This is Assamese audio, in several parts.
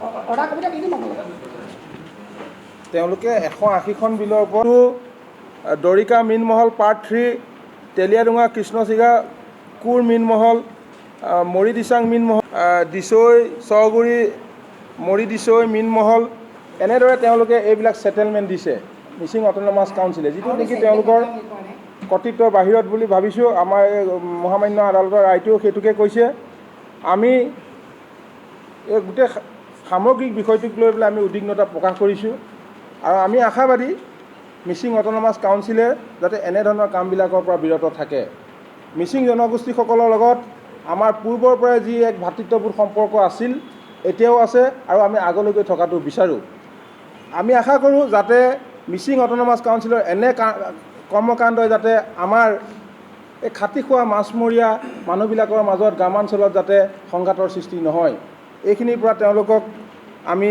অৰ্ডাৰ কবিতা দি দিম আপোনালোকে। তেওঁলোকে 180খন বিলৰ ওপৰতো দৰিকা মীনমহল পাৰ্ট 3, তেলীয়াডোঙা কৃষ্ণচিগা কোৰ মীনমহল, মৰি দিচাং মীনমহল, দিছৈ চৰগুৰি মৰি দিছৈ মীনমহল, এনেদৰে তেওঁলোকে এইবিলাক ছেটেলমেণ্ট দিছে মিচিং অট'নমাছ কাউন্সিলে, যিটো নেকি তেওঁলোকৰ কৰ্তৃত্বৰ বাহিৰত বুলি ভাবিছোঁ। আমাৰ এই মহামান্য আদালতৰ ৰায়টোও সেইটোকে কৈছে। আমি এই গোটেই সামগ্ৰিক বিষয়টোক লৈ পেলাই আমি উদ্বিগ্নতা প্ৰকাশ কৰিছোঁ আৰু আমি আশাবাদী মিচিং অট'নমাছ কাউন্সিলে যাতে এনেধৰণৰ কামবিলাকৰ পৰা বিৰত থাকে। মিচিং জনগোষ্ঠীসকলৰ লগত আমাৰ পূৰ্বৰ পৰাই যি এক ভাতৃত্ববোধ সম্পৰ্ক আছিল, এতিয়াও আছে আৰু আমি আগলৈকে থকাটো বিচাৰোঁ। আমি আশা কৰোঁ যাতে মিচিং অট'নমাছ কাউন্সিলৰ এনে কৰ্মকাণ্ডই যাতে আমাৰ এই খাটি খোৱা মাছমৰীয়া মানুহবিলাকৰ মাজত গ্ৰামাঞ্চলত যাতে সংঘাতৰ সৃষ্টি নহয়, এইখিনিৰ পৰা তেওঁলোকক আমি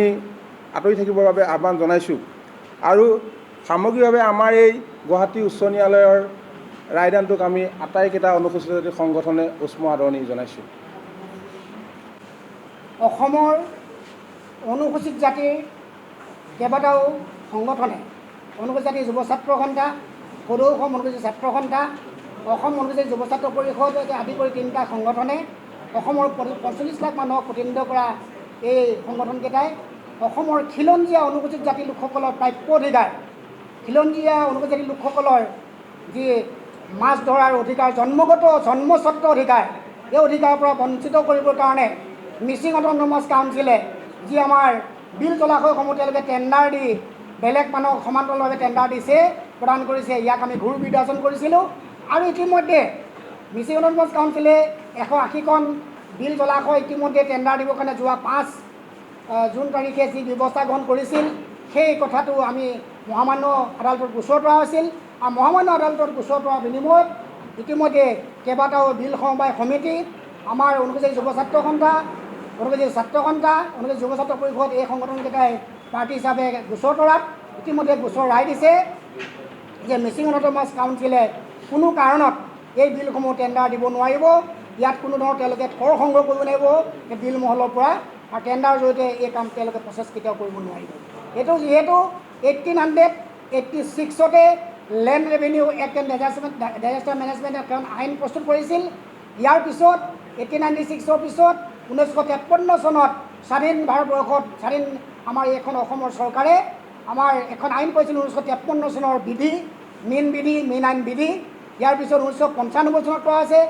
আঁতৰি থাকিবৰ বাবে আহ্বান জনাইছোঁ। আৰু সামগ্ৰিকভাৱে আমাৰ এই গুৱাহাটী উচ্চ ন্যায়ালয়ৰ ৰায়দানটোক আমি আটাইকেইটা অনুসূচিত জাতি সংগঠনে উষ্ম আদৰণি জনাইছোঁ। অসমৰ অনুসূচিত জাতিৰ কেইবাটাও সংগঠনে অনুসূচিত জাতিৰ যুৱ ছাত্ৰ সন্থা, সদৌ অসম অনুসূচিত ছাত্ৰ সন্থা, অসম অনুসূচিত যুৱ ছাত্ৰ পৰিষদ আদি কৰি 3টা সংগঠনে অসমৰ 45 লাখ মানুহক প্ৰতিনিধিত্ব কৰা এই সংগঠনকেইটাই অসমৰ খিলঞ্জীয়া অনুসূচিত জাতি লোকসকলৰ প্ৰাপ্য অধিকাৰ, খিলঞ্জীয়া অনুসূচিত জাতি লোকসকলৰ যি মাছ ধৰাৰ অধিকাৰ, জন্মস্বত্ব অধিকাৰ, এই অধিকাৰৰ পৰা বঞ্চিত কৰিবৰ কাৰণে মিচিং অট'নমাছ কাউন্সিলে যি আমাৰ বিল জলাশয়সমূহ তেওঁলোকে টেণ্ডাৰ দি বেলেগ মানুহক সমান্তৰালভাৱে টেণ্ডাৰ দিছে, প্ৰদান কৰিছে। ইয়াক আমি ঘূৰ বিদ্যাচন কৰিছিলোঁ আৰু ইতিমধ্যে মিচিং অট'নমাছ কাউন্সিলে 180খন বিল জলাশয় ইতিমধ্যে টেণ্ডাৰ দিবৰ কাৰণে যোৱা 5 জুন তাৰিখে যি ব্যৱস্থা গ্ৰহণ কৰিছিল, সেই কথাটো আমি মহামান্য আদালতত গোচৰ তৰা হৈছিল আৰু মহামান্য আদালতত গোচৰ তৰাৰ বিনিময়ত ইতিমধ্যে কেইবাটাও বিল সমবায় সমিতি, আমাৰ অনুসূচিত যুৱ ছাত্ৰ সন্থা, অনুসূচিত ছাত্ৰ সন্থা, অনুসূচিত যুৱ ছাত্ৰ পৰিষদ এই সংগঠনকেইটাই পাৰ্টি হিচাপে গোচৰ তৰাত ইতিমধ্যে গোচৰ ৰায় দিছে যে মিচিং অট'নমাছ কাউন্সিলে কোনো কাৰণত এই বিলসমূহ টেণ্ডাৰ দিব নোৱাৰিব। ইয়াত কোনো ধৰণৰ তেওঁলোকে থৰ সংগ্ৰহ কৰিব নোৱাৰিব এই বিল মহলৰ পৰা আৰু টেণ্ডাৰৰ জৰিয়তে এই কাম তেওঁলোকে প্ৰচেছ কেতিয়াও কৰিব নোৱাৰিব। এইটো যিহেতু 1886তে land revenue act and disaster management এখন আইন প্ৰস্তুত কৰিছিল। ইয়াৰ পিছত 1896ৰ পিছত 1953 চনত স্বাধীন ভাৰতবৰ্ষত আমাৰ এইখন অসমৰ চৰকাৰে আমাৰ এখন আইন কৰিছিল 1953 চনৰ বিধি, মীন আইন বিধি। ইয়াৰ পিছত 1995 চনত কৰা হৈছে।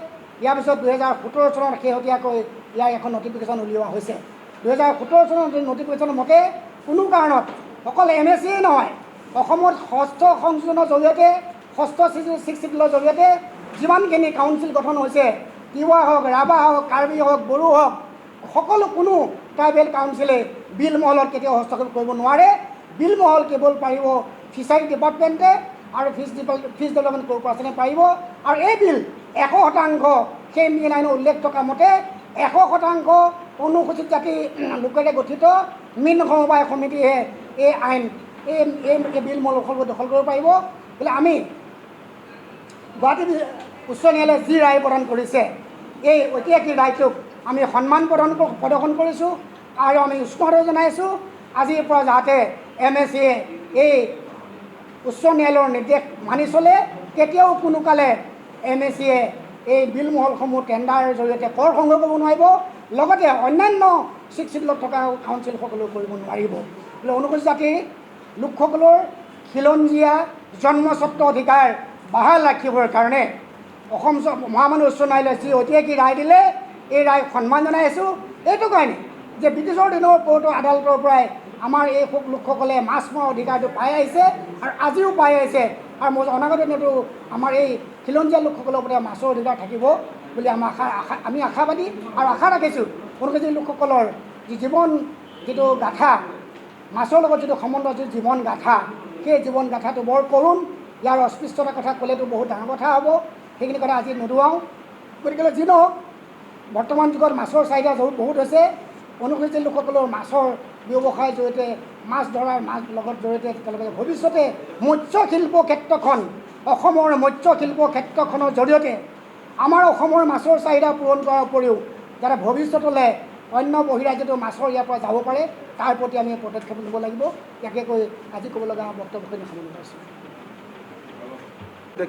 ইয়াৰ পিছত 2017 চনত শেহতীয়াকৈ ইয়াৰ এখন নটিফিকেশ্যন উলিওৱা হৈছে। 2017 চনৰ নটিফিকেশ্যনৰ মতে কোনো কাৰণত অকল MSCয়ে নহয়, অসমত 6ষ্ঠ সংশোধনৰ জৰিয়তে 6ষ্ঠ 6 চিডিউলৰ জৰিয়তে যিমানখিনি কাউন্সিল গঠন হৈছে, তিৱা হওক, ৰাভা হওক, কাৰ্বি হওক, বড়ো হওক, সকলো কোনো ট্ৰাইবেল কাউন্সিলে বিল মহলত কেতিয়াও হস্তক্ষেপ কৰিব নোৱাৰে। বিল মহল কেৱল পাৰিব ফিচাৰী ডিপাৰ্টমেণ্টে আৰু ফিছ ডেভেলপমেণ্ট কৰ্প'ৰেশ্যনে পাৰিব। আৰু এই বিল 100% সেই মীন আইনত উল্লেখ থকা মতে 100% অনুসূচিত জাতি লোকেৰে গঠিত মীন সমবায় সমিতিয়ে এই আইন এই বিল মহলসমূহ দখল কৰিব পাৰিব। বোলে আমি গুৱাহাটী উচ্চ ন্যায়ালয়ে যি ৰায় প্ৰদান কৰিছে, এই ঐতিহাসিক ৰায়টোক আমি সন্মান প্ৰদৰ্শন কৰিছোঁ আৰু আমি উষ্ম জনাইছোঁ। আজিৰ পৰা যাতে MSCয়ে এই উচ্চ ন্যায়ালয়ৰ নিৰ্দেশ মানি চলে, কেতিয়াও কোনো কালে MSCয়ে এই বিল মহলসমূহ টেণ্ডাৰৰ জৰিয়তে কৰ সংগ্ৰহ কৰিব নোৱাৰিব, লগতে অন্যান্য 6 চিডিউলত থকা কাউন্সিলসকলেও কৰিব নোৱাৰিব। বোলে অনুসূচিত জাতিৰ লোকসকলৰ খিলঞ্জীয়া জন্মস্বত্ব অধিকাৰ বাহাল ৰাখিবৰ কাৰণে অসম মহামান্য উচ্চ ন্যায়ালয়ে যি ঐতিহাসিক ৰায় দিলে, এই ৰায় সন্মান জনাই আছোঁ। এইটো কাৰণে যে ব্ৰিটিছৰ দিনৰ আদালতৰ পৰাই আমাৰ এই লোকসকলে মাছ মৰাৰ অধিকাৰটো পাই আহিছে আৰু আজিও পাই আহিছে আৰু অনাগত দিনতো আমাৰ এই খিলঞ্জীয়া লোকসকলৰ ওপৰত মাছৰ অধিকাৰ থাকিব বুলি আমি আশাবাদী আৰু আশা ৰাখিছোঁ। অনুসূচিত লোকসকলৰ যিটো গাথা, মাছৰ লগত যিটো সম্বন্ধ, যিটো জীৱন গাথা, সেই জীৱন গাথাটো বৰ কৰুণ। ইয়াৰ অস্পৃশ্যতাৰ কথা ক'লেতো বহুত ডাঙৰ কথা হ'ব, সেইখিনি কথা আজি নোদোৱাওঁ। গতিকে যি নহওক, বৰ্তমান যুগত মাছৰ চাহিদা বহুত হৈছে। অনুসূচিত লোকসকলৰ মাছৰ ব্যৱসায়ৰ জৰিয়তে, মাছ ধৰাৰ লগত জৰিয়তে তেওঁলোকে ভৱিষ্যতে মৎস্যশিল্প ক্ষেত্ৰখন, অসমৰ মৎস্যশিল্প ক্ষেত্ৰখনৰ জৰিয়তে আমাৰ অসমৰ মাছৰ চাহিদা পূৰণ কৰাৰ উপৰিও যাতে ভৱিষ্যতলৈ অন্য বহিৰাজ্যতো মাছৰ ইয়াৰ পৰা যাব পাৰে তাৰ প্ৰতি আমি পদক্ষেপ ল'ব লাগিব। ইয়াকে কৈ আজি ক'ব লগা বক্তব্যখিনি সামৰণি মাৰিছোঁ।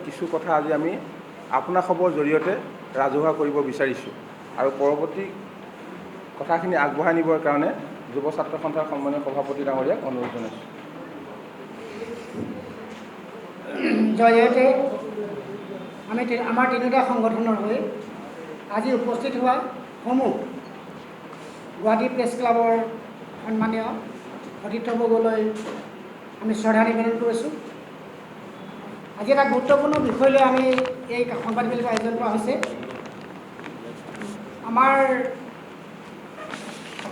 কিছু কথা আজি আমি আপোনাসৱৰ জৰিয়তে ৰাজহুৱা কৰিব বিচাৰিছোঁ আৰু পৰৱৰ্তী কথাখিনি আগবঢ়াই নিবৰ কাৰণে যুৱ ছাত্ৰ সন্থাৰ সন্মানীয় সভাপতি ডাঙৰীয়াক অনুৰোধ জনাইছোঁ। জৰিয়তে আমি আমাৰ তিনিটা সংগঠনৰ হৈ আজি উপস্থিত হোৱা সমূহ গুৱাহাটী প্ৰেছ ক্লাবৰ সন্মানীয় সতীৰ্থবৰ্গলৈ আমি শ্ৰদ্ধা নিবেদন কৰিছোঁ। আজি এটা গুৰুত্বপূৰ্ণ বিষয় লৈ আমি এই সংবাদমেলটো আয়োজন কৰা হৈছে। আমাৰ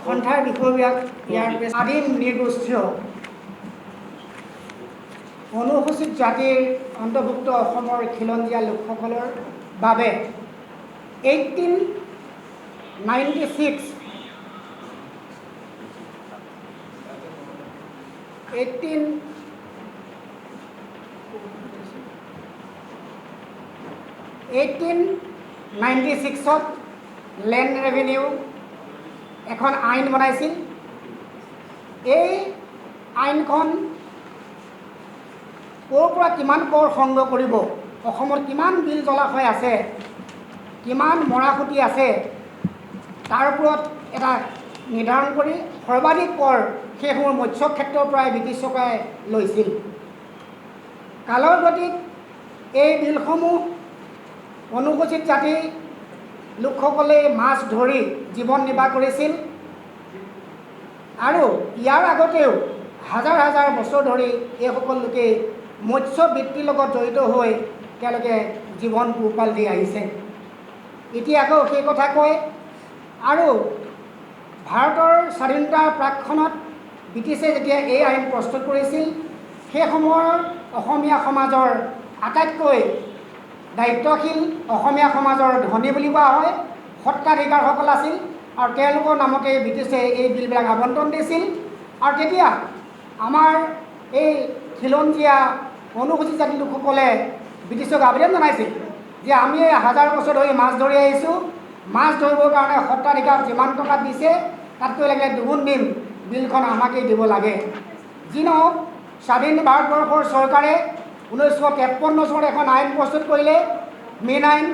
সন্থাৰ বিষয়বিলাক ইয়াৰ আদিম নৃগোষ্ঠীয় অনুসূচিত জাতিৰ অন্তৰ্ভুক্ত অসমৰ খিলঞ্জীয়া লোকসকলৰ বাবে 1896ত লেণ্ড ৰেভিনিউ এখন আইন বনাইছিল। এই আইনখন ক'ৰ পৰা কিমান কৰ সংগ্ৰহ কৰিব, অসমত কিমান বিল জলাশয় আছে, কিমান মৰাখুটি আছে, তাৰ ওপৰত এটা নিৰ্ধাৰণ কৰি সৰ্বাধিক কৰ সেইসমূহ মৎস্য ক্ষেত্ৰৰ পৰাই ব্ৰিটিছ চৰকাৰে লৈছিল। কালৰ গতিত এই বিলসমূহ অনুসূচিত জাতি লোকসকলে মাছ ধৰি জীৱন নিৰ্বাহ কৰিছিল আৰু ইয়াৰ আগতেও হাজাৰ হাজাৰ বছৰ ধৰি এইসকল লোকে মৎস্যবৃত্তিৰ লগত জড়িত হৈ তেওঁলোকে জীৱন পোহপাল দি আহিছে। এতিয়া আকৌ সেই কথা কয় আৰু ভাৰতৰ স্বাধীনতাৰ প্ৰাকখনত ব্ৰিটিছে যেতিয়া এই আইন প্ৰস্তুত কৰিছিল সেই সময়ৰ অসমীয়া সমাজৰ আটাইতকৈ দায়িত্বশীল অসমীয়া সমাজৰ ধনী বুলি কোৱা হয় সত্ৰাধিকাৰসকল আছিল আৰু তেওঁলোকৰ নামতে ব্ৰিটিছে এই বিলবিলাক আবণ্টন দিছিল। আৰু তেতিয়া আমাৰ এই খিলঞ্জীয়া অনুসূচিত জাতিৰ লোকসকলে ব্ৰিটিছক আবেদন জনাইছিল যে আমি হাজাৰ বছৰ ধৰি মাছ ধৰি আহিছোঁ, মাছ ধৰিবৰ কাৰণে সত্ৰাধিকাৰ যিমান টকা দিছে তাতকৈ লাগিলে দুগুণ দিম, বিলখন আমাকেই দিব লাগে। যি নহওক স্বাধীন ভাৰতবৰ্ষৰ চৰকাৰে 1953 চনত এখন আইন প্ৰস্তুত কৰিলে, মেইন আইন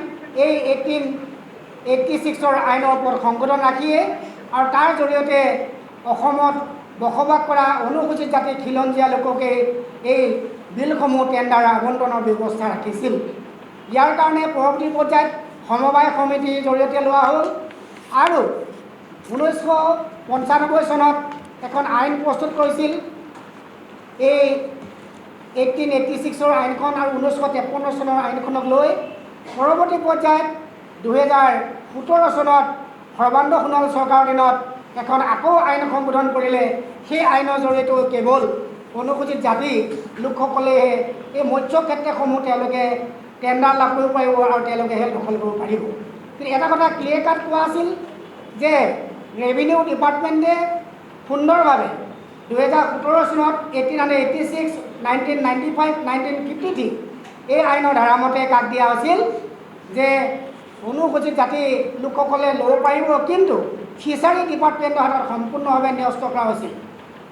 এই 1886ৰ আইনৰ ওপৰত সংশোধন ৰাখিয়ে আৰু তাৰ জৰিয়তে অসমত বসবাস কৰা অনুসূচিত জাতি খিলঞ্জীয়া লোককে এই বিলসমূহ টেণ্ডাৰ আবণ্টনৰ ব্যৱস্থা ৰাখিছিল। ইয়াৰ কাৰণে পৰৱৰ্তী পৰ্যায়ত সমবায় সমিতিৰ জৰিয়তে লোৱা হ'ল আৰু 1995 চনত এখন আইন প্ৰস্তুত কৰিছিল এই 1886ৰ আইনখন আৰু 1953 চনৰ আইনখনক লৈ পৰৱৰ্তী পৰ্যায়ত 2017 চনত সৰ্বানন্দ সোণোৱাল চৰকাৰৰ দিনত এখন আকৌ আইন সংশোধন কৰিলে। সেই আইনৰ জৰিয়তেও কেৱল অনুসূচিত জাতি লোকসকলেহে এই মৎস্য ক্ষেত্ৰসমূহ তেওঁলোকে টেণ্ডাৰ লাভ কৰিব পাৰিব আৰু তেওঁলোকেহে দখল কৰিব পাৰিব। কিন্তু এটা কথা ক্লিয়াৰ কাট কোৱা আছিল যে ৰেভিনিউ ডিপাৰ্টমেণ্টে সুন্দৰভাৱে 2017 চনত 1886, 1995, 1953 এই আইনৰ ধাৰামতে কাক দিয়া হৈছিল যে অনুসূচিত জাতি লোকসকলে ল'ব পাৰিব, কিন্তু ফিচাৰী ডিপাৰ্টমেণ্টৰ হাতত সম্পূৰ্ণভাৱে ন্যস্ত কৰা হৈছিল।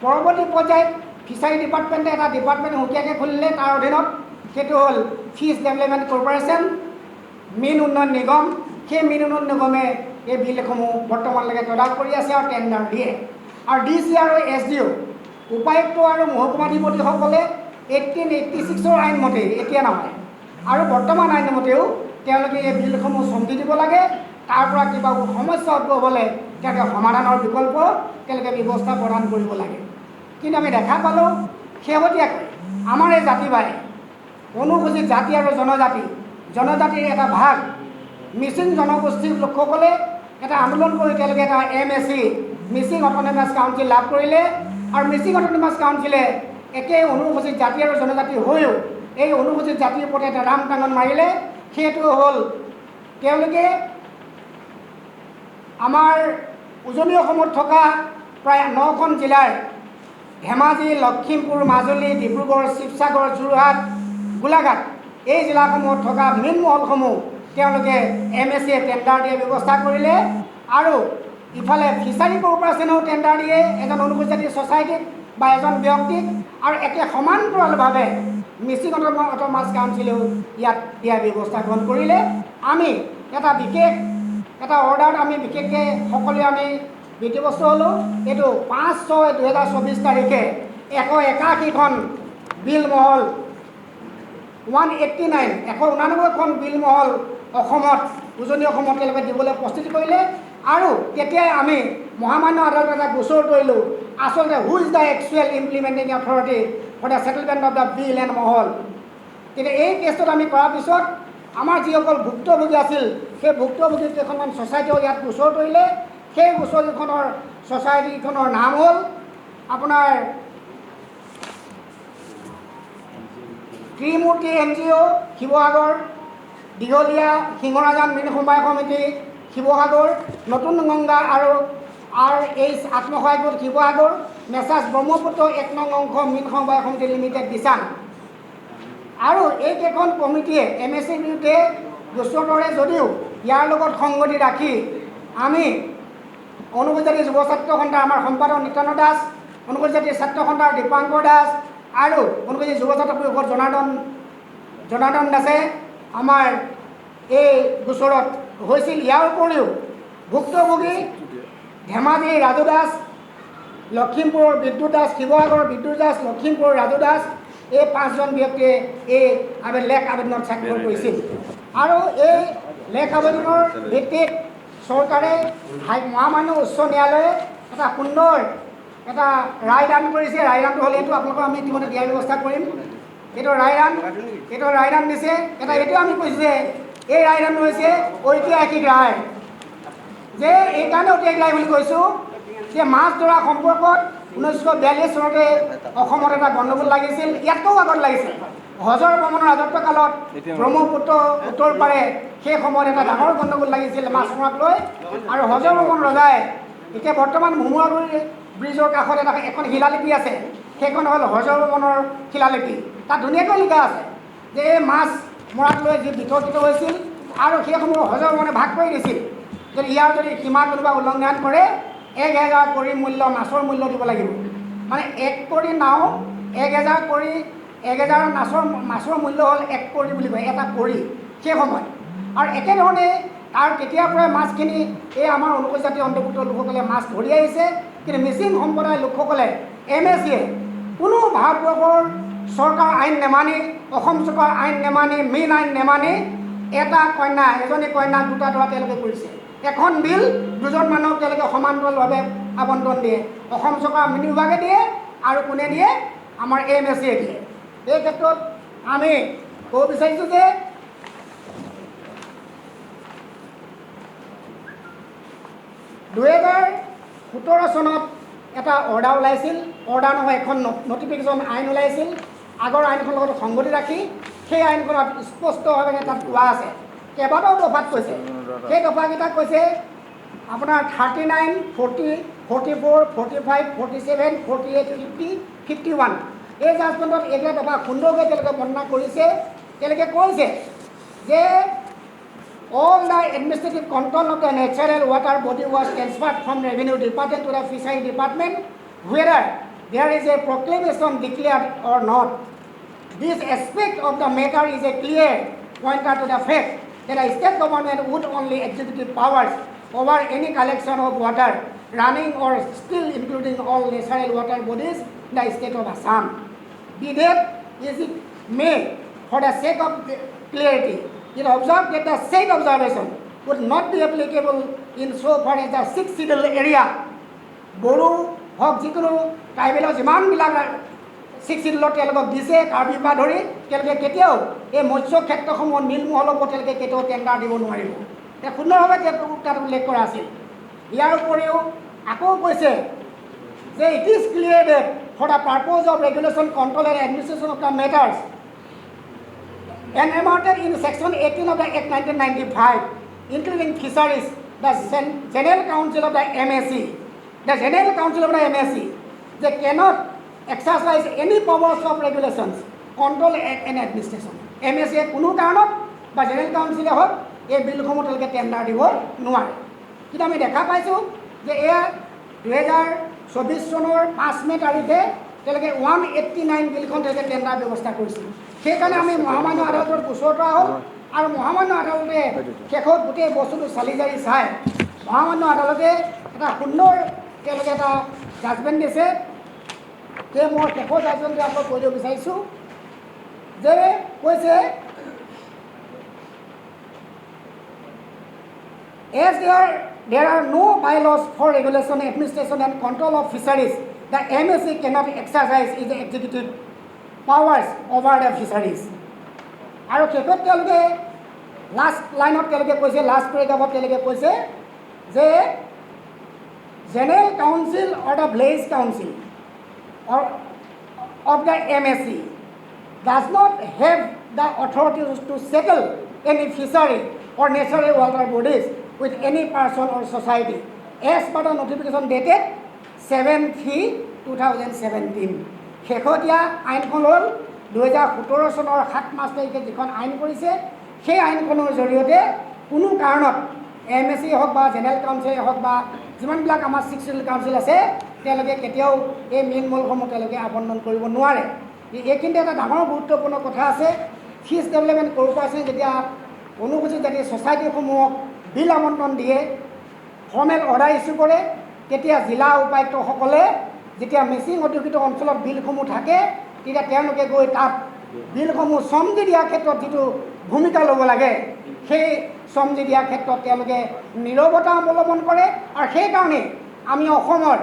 পৰৱৰ্তী পৰ্যায়ত ফিচাৰী ডিপাৰ্টমেণ্টে এটা ডিপাৰ্টমেণ্ট সুকীয়াকৈ খুলিলে, তাৰ অধীনত সেইটো হ'ল ফিছ ডেভেলপমেণ্ট কৰ্প'ৰেশ্যন, মীন উন্নয়ন নিগম। সেই মীন উন্নয়ন নিগমে এই বিলসমূহ বৰ্তমানলৈকে তদাৰক কৰি আছে আৰু টেণ্ডাৰ দিয়ে। আৰু DC আৰু SDO উপায়ুক্ত আৰু মহকুমাধিপতিসকলে 1886ৰ আইন মতেই, এতিয়া নহয় আৰু বৰ্তমান আইন মতেও তেওঁলোকে এই বিলসমূহ চম্ভালি দিব লাগে। তাৰ পৰা কিবা সমস্যা উদ্ভৱ হ'লে তেওঁলোকে সমাধানৰ বিকল্প তেওঁলোকে ব্যৱস্থা প্ৰদান কৰিব লাগে। কিন্তু আমি দেখা পালোঁ শেহতীয়াকৈ আমাৰ এই জাতিবাই অনুসূচিত জাতি আৰু জনজাতিৰ এটা ভাগ মিচিং জনগোষ্ঠীৰ লোকসকলে এটা আন্দোলন কৰি তেওঁলোকে এটা MSC মিচিং অট'নমাছ কাউন্সিল লাভ কৰিলে আৰু মিচিং অট'নমাছ কাউন্সিলে একে অনুসূচিত জাতি আৰু জনজাতি হৈও এই অনুসূচিত জাতিৰ ওপৰত এটা ৰাম টাঙন মাৰিলে। সেইটো হ'ল তেওঁলোকে আমাৰ উজনি অসমত থকা প্ৰায় 9খন জিলাৰ ধেমাজি, লখিমপুৰ, মাজুলী, ডিব্ৰুগড়, শিৱসাগৰ, যোৰহাট, গোলাঘাট এই জিলাসমূহত থকা মীন মহলসমূহ তেওঁলোকে MSCয়ে টেণ্ডাৰ দিয়াৰ ব্যৱস্থা কৰিলে আৰু ইফালে ফিচাৰী কৰ্পৰেশ্যনেও টেণ্ডাৰ দিয়ে এজন অনুসূচিত জাতি ছ'চাইটিক বা এজন ব্যক্তিক, আৰু একে সমান্তৰালভাৱে মিচিং অট'নমাছ কাউন্সিলেও ইয়াত দিয়াৰ ব্যৱস্থা গ্ৰহণ কৰিলে। আমি এটা বিশেষ এটা অৰ্ডাৰত আমি বিশেষকৈ সকলোৱে আমি বিধিবস্ত হ'লোঁ। এইটো 5/6/2024 তাৰিখে 181খন বিল মহল 189খন বিল মহল অসমত উজনি অসমত তেওঁলোকে দিবলৈ প্ৰস্তুতি কৰিলে। আৰু তেতিয়াই আমি মহামান্য আদালতত এটা গোচৰ কৰিলোঁ, আচলতে who is the actual implementing authority for the settlement of the bill and মহল। কিন্তু এই কেছটোত আমি কৰাৰ পিছত আমাৰ যিসকল ভুক্তভোগী আছিল সেই ভুক্তভোগী কেইখনমান ছ'চাইটিও ইয়াত গোচৰ কৰিলে। সেই গোচৰকেইখনৰ ছ'চাইটিখনৰ নাম হ'ল আপোনাৰ ত্ৰিমূৰ্তি NGO শিৱসাগৰ, দীঘলীয়া সিংহৰাজান মীন সমবায় সমিতি শিৱসাগৰ, নতুন গংগা আৰু RH আত্মসহায়ক গোট শিৱসাগৰ, মেছাৰ্ছ ব্ৰহ্মপুত্ৰ 1 নং অংশ মীন সমবায় সমিতি লিমিটেড দিচাং। আৰু এইকেইখন কমিটিয়ে MSCৰ বিৰুদ্ধে গোচৰ তৰে যদিও ইয়াৰ লগত সংগতি ৰাখি আমি অনুসূচিত জাতি যুৱ ছাত্ৰ সন্থাৰ আমাৰ সম্পাদক নিত্যানন্দ দাস, অনুসূচিত জাতি ছাত্ৰ সন্থাৰ দীপাংকৰ দাস আৰু অনুসূচিত যুৱ ছাত্ৰ পৰিষদ জনাৰ্দন দাসে আমাৰ এই গোচৰত হৈছিল। ইয়াৰ উপৰিও ভুক্তভোগী ধেমাজিৰ ৰাজু দাস, লখিমপুৰৰ বিদ্যুৎ দাস, শিৱসাগৰৰ বিদ্যুৎ দাস, লখিমপুৰৰ ৰাজু দাস, এই 5জন ব্যক্তিয়ে এই লেখ আবেদনত স্বাক্ষৰ কৰিছিল। আৰু এই লেখ আবেদনৰ ভিত্তিত চৰকাৰে মহামান্য উচ্চ ন্যায়ালয়ে এটা সুন্দৰ এটা ৰায়দান কৰিছে। ৰায়দানটো হ'লে এইটো আপোনালোকক আমি ইতিমধ্যে দিয়াৰ ব্যৱস্থা কৰিম। এইটো ৰায়দান দিছে। এইটো আমি কৈছোঁ যে এই ৰায়দানটো হৈছে ঐতিহাসিক ৰায়। যে এইকাৰণে ঐতিহাসিক ৰায় বুলি কৈছোঁ যে মাছ ধৰা সম্পৰ্কত 1942 চনতে অসমত এটা গণ্ডগোল লাগিছিল, ইয়াতকৈও আগত লাগিছিল। হজৰ বৰ্মনৰ ৰাজত্ব কালত ব্ৰহ্মপুত্ৰ উত্তৰ পাৰে সেই সময়ত এটা ডাঙৰ গণ্ডগোল লাগিছিল মাছ মৰাক লৈ। আৰু হজৰ বৰ্মন ৰজাই এতিয়া বৰ্তমান ভোমোৰাগুৰি ব্ৰিজৰ কাষত এখন শিলালিপি আছে, সেইখন হ'ল হজৰ বৰ্মনৰ শিলালিপি। তাত ধুনীয়াকৈ লিখা আছে যে এই মাছ মৰাক লৈ যি বিতৰ্কিত হৈছিল আৰু সেইসমূহ হজৰ বৰ্মনে ভাগ কৰি দিছিল যে ইয়াৰ যদি সীমা কোনোবা উলংঘন কৰে 1000 কৰি মূল্য মাছৰ মূল্য দিব লাগিব। মানে 1 কৰি নাও 1000 কৰি 1000 মাছৰ মূল্য হ'ল 1 কৰি বুলি কয়, এটা কৰি সেই সময়ত। আৰু একেধৰণে তাৰ তেতিয়াৰ পৰাই মাছখিনি এই আমাৰ অনুসূচিত জাতি অন্তৰ্ভুক্ত লোকসকলে মাছ ধৰি আহিছে। কিন্তু মিচিং সম্প্ৰদায়ৰ লোকসকলে MSCয়ে কোনো ভাৰতবৰ্ষৰ চৰকাৰ আইন নেমানি, অসম চৰকাৰ আইন নেমানি, মীন আইন নেমানি এজনী কন্যা 2টা দৰা তেওঁলোকে কৰিছে। এখন বিল 2জন মানুহক তেওঁলোকে সমান্তৰালভাৱে আবণ্টন দিয়ে। অসম চৰকাৰ মীন বিভাগে দিয়ে আৰু কোনে দিয়ে? আমাৰ MSCয়ে দিয়ে। এই ক্ষেত্ৰত আমি ক'ব বিচাৰিছোঁ যে 2017 চনত এটা অৰ্ডাৰ ওলাইছিল, অৰ্ডাৰ নহয় এখন নটিফিকেশ্যন আইন ওলাইছিল আগৰ আইনখনৰ লগত সংগতি ৰাখি। সেই আইনখনত স্পষ্টভাৱে তাত কোৱা আছে, কেইবাটাও দফাত কৈছে। সেই দফাকেইটা কৈছে আপোনাৰ 39, 40, 44, 45, 47, 48, 50, 51 এই জাজমেণ্টত এইকেইটা দফা সুন্দৰকৈ তেওঁলোকে বৰ্ণনা কৰিছে। তেওঁলোকে কৈছে যে all the administrative control of the natural water body was transferred from Revenue Department to the Fishery Department, whether there is a proclamation declared or not. This aspect of the matter is a clear pointer to the fact that the state government would only executive powers over any collection of water running or still including all natural water bodies in the state of Assam. Be that as it may, for the sake of clarity, it observed that the said observation would not be applicable in so far as the 6th schedule area. Boru হওক যিকোনো ট্ৰাইবেলৰ যিমানবিলাক 6th schedule তেওঁলোকক দিছে, কাৰ্বি পৰা ধৰি তেওঁলোকে কেতিয়াও এই মৎস্য ক্ষেত্ৰসমূহত নীলমহলৰ ওপৰত তেওঁলোকে কেতিয়াও টেণ্ডাৰ দিব নোৱাৰিব। সুন্দৰভাৱে তাত উল্লেখ কৰা আছিল। ইয়াৰ উপৰিও আকৌ কৈছে যে it is clear that for the purpose of regulation, control and administration of the matters enumerated in section 18 of the Act 1995, including fisheries, the General Council of the MSC, they cannot exercise any powers of regulations, control and administration. MSC কোনো কাৰণত বা জেনেৰেল কাউন্সিলে হওক এই বিলসমূহ তেওঁলোকে টেণ্ডাৰ দিব নোৱাৰে। কিন্তু আমি দেখা পাইছোঁ যে এয়া 2024 চনৰ 5 মে তাৰিখে তেওঁলোকে 189 বিলখন তেওঁলোকে টেণ্ডাৰ ব্যৱস্থা কৰিছিল। সেইকাৰণে আমি মহামান্য আদালতৰ গোচৰ কৰা হ'ল আৰু মহামান্য আদালতে শেষত গোটেই বস্তুটো চালি জাৰি চাই মহামান্য আদালতে এটা সুন্দৰ তেওঁলোকে এটা জাজমেণ্ট দিছে। সেই মই শেষৰ জাজমেণ্টটো আপোনাক কৈ দিব বিচাৰিছোঁ যে কৈছে as there are no bylaws for regulation, administration and control of fisheries, the MSC cannot exercise its executive powers over the fisheries. আৰু শেষত তেওঁলোকে লাষ্ট লাইনত তেওঁলোকে কৈছে, লাষ্ট পেৰেগ্ৰাফত তেওঁলোকে কৈছে যে general council or the village council or of the MSC does not have the authority to settle any fishery or natural water bodies with any person or society as per the notification dated 7/3/2017. শেহতীয়া আইনখন হ'ল 2017 চনৰ 7 মাৰ্চ তাৰিখে যিখন আইন কৰিছে, সেই আইনখনৰ জৰিয়তে কোনো কাৰণত MSC হওক বা জেনেৰেল কাউন্সিলেই হওক বা যিমানবিলাক আমাৰ 6 চিডিউল কাউন্সিল আছে তেওঁলোকে কেতিয়াও এই মীন মলসমূহ তেওঁলোকে আবণ্টন কৰিব নোৱাৰে। এইখিনিতে এটা ডাঙৰ গুৰুত্বপূৰ্ণ কথা আছে। ফিছ ডেভেলপমেণ্ট কৰ্প'ৰেশ্যনে যেতিয়া অনুসূচিত জাতি ছ'চাইটিসমূহক বিল আবণ্টন দিয়ে, ফৰ্মেল অৰ্ডাৰ ইছ্যু কৰে, তেতিয়া জিলা উপায়ুক্তসকলে যেতিয়া মিচিং অধ্যুষিত অঞ্চলত বিলসমূহ থাকে তেতিয়া তেওঁলোকে গৈ তাত বিলসমূহ চমজি দিয়াৰ ক্ষেত্ৰত যিটো ভূমিকা ল'ব লাগে সেই চমজি দিয়াৰ ক্ষেত্ৰত তেওঁলোকে নীৰৱতা অৱলম্বন কৰে। আৰু সেইকাৰণে আমি অসমৰ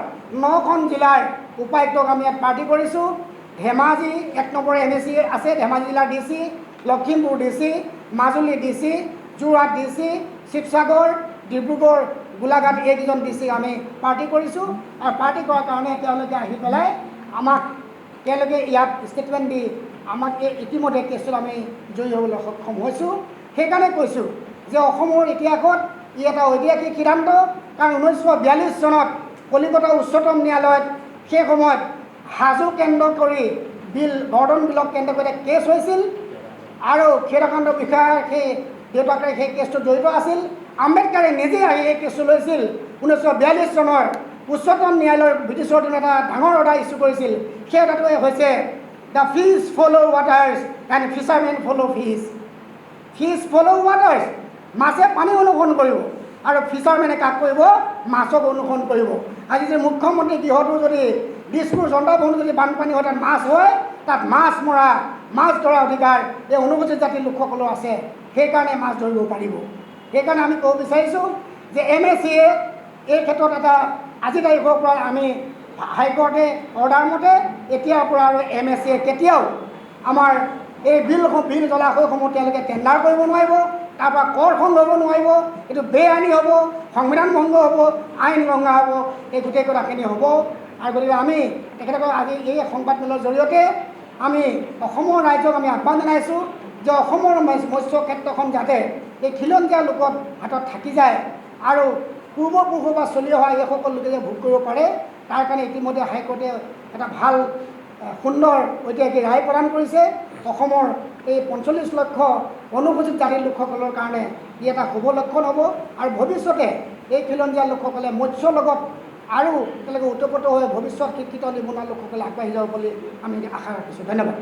9খন জিলাৰ উপায়ুক্তক আমি ইয়াত পাৰ্টি কৰিছোঁ। ধেমাজি 1 নম্বৰ MSC আছে, ধেমাজি জিলাৰ DC, Lakhimpur DC, Majuli DC, Jorhat DC, Sivasagar, Dibrugarh, Golaghat এইকেইজন DC আমি পাৰ্টি কৰিছোঁ। আৰু পাৰ্টি কৰাৰ কাৰণে তেওঁলোকে আহি পেলাই আমাক তেওঁলোকে ইয়াত ষ্টেটমেণ্ট দি আমাক ইতিমধ্যে কেছটোত আমি জয়ী হ'বলৈ সক্ষম হৈছোঁ। সেইকাৰণে কৈছোঁ যে অসমৰ ইতিহাসত ই এটা ঐতিহাসিক সিদ্ধান্ত। কাৰণ 1942 চনত কলিকতা উচ্চতম ন্যায়ালয়ত সেই সময়ত হাজো কেন্দ্ৰ কৰি বৰ্ধন বিলক কেন্দ্ৰ কৰি কেছ হৈছিল আৰু ক্ষীৰকান্ত বিষয়াৰ সেই দেউতাকে সেই কেছটোত জড়িত আছিল। আম্বেদকাৰে নিজে আহি এই কেছটো লৈছিল। 1942 চনৰ উচ্চতম ন্যায়ালয়ৰ ব্ৰিটিছৰ দিনত এটা ডাঙৰ অৰ্ডাৰ ইছ্যু কৰিছিল। সেই অৰ্ডাৰটোৱে হৈছে the fish follow' waters and fishermen follow' fish. Fish follow' waters, মাছে পানী অনুসৰণ কৰিব আৰু ফিছাৰমেনে কাক কৰিব? মাছক অনুসৰণ কৰিব। আজি যদি মুখ্যমন্ত্ৰী গৃহটো যদি দিছপুৰ চন্দ্ৰপুৰ যদি বানপানী হয় তাত মাছ হয়, তাত মাছ মৰা মাছ ধৰা অধিকাৰ এই অনুসূচিত জাতিৰ লোকসকলৰ আছে। সেইকাৰণে মাছ ধৰিব পাৰিব। সেইকাৰণে আমি ক'ব বিচাৰিছোঁ যে MSCয়ে এই ক্ষেত্ৰত এটা আজি তাৰিখৰ পৰা আমি হাইকোৰ্টে অৰ্ডাৰ মতে এতিয়াৰ পৰা আৰু MSCয়ে কেতিয়াও আমাৰ এই বিল জলাশয়সমূহ তেওঁলোকে টেণ্ডাৰ কৰিব নোৱাৰিব, তাৰপৰা কৰ সংগ্ৰহ হ'ব নোৱাৰিব। এইটো বেআইনী হ'ব, সংবিধান ভংগ হ'ব, আইন ভংগা হ'ব, এই গোটেই কথাখিনি হ'ব। আৰু গতিকে আমি তেখেতসকল আজি এই সংবাদমেলৰ জৰিয়তে আমি অসমৰ ৰাইজক আমি আহ্বান জনাইছোঁ যে অসমৰ মৎস্য ক্ষেত্ৰখন যাতে এই খিলঞ্জীয়া লোকৰ হাতত থাকি যায় আৰু পূৰ্বপুৰুষৰ পৰা চলি অহা এইসকল লোকে যে ভোগ কৰিব পাৰে তাৰ কাৰণে ইতিমধ্যে হাইকোৰ্টে এটা ভাল সুন্দৰ ঐতিহাসিক ৰায় প্ৰদান কৰিছে। অসমৰ এই 45 লক্ষ অনুসূচিত জাতিৰ লোকসকলৰ কাৰণে ই এটা শুভ লক্ষণ হ'ব আৰু ভৱিষ্যতে এই খিলঞ্জীয়া লোকসকলে মৎস্যৰ লগত আৰু তেওঁলোকে ওতঃপ্ৰোত হৈ ভৱিষ্যত শিক্ষিত নিবনুৱা লোকসকলে আগবাঢ়ি যাব বুলি আমি আশা ৰাখিছোঁ। ধন্যবাদ।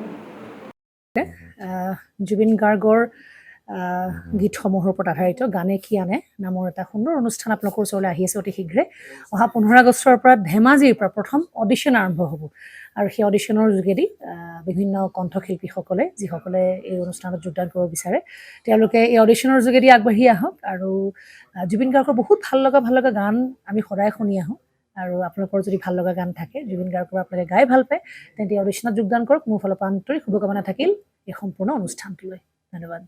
জুবিন গাৰ্গৰ গীতসমূহৰ ওপৰত আধাৰিত গানে কি আনে নামৰ এটা সুন্দৰ অনুষ্ঠান আপোনালোকৰ ওচৰলৈ আহি আছে অতি শীঘ্ৰে। অহা 15 আগষ্টৰ পৰা ধেমাজিৰ পৰা প্ৰথম অডিশ্যন আৰম্ভ হ'ব আৰু সেই অডিশ্যনৰ যোগেদি বিভিন্ন কণ্ঠশিল্পীসকলে যিসকলে এই অনুষ্ঠানত যোগদান কৰিব বিচাৰে তেওঁলোকে এই অডিশ্যনৰ যোগেদি আগবাঢ়ি আহক। আৰু জুবিন গাৰ্গৰ বহুত ভাল লগা গান আমি সদায় শুনি আহোঁ। আৰু আপোনালোকৰ যদি ভাল লগা গান থাকে জুবিন গাৰ্গৰ আপোনালোকে গাই ভাল পায় তেন্তে অডিশ্যনত যোগদান কৰক। মোৰ ফালৰ পৰা আন্তৰিক শুভকামনা থাকিল এই সম্পূৰ্ণ অনুষ্ঠানটোলৈ। ধন্যবাদ।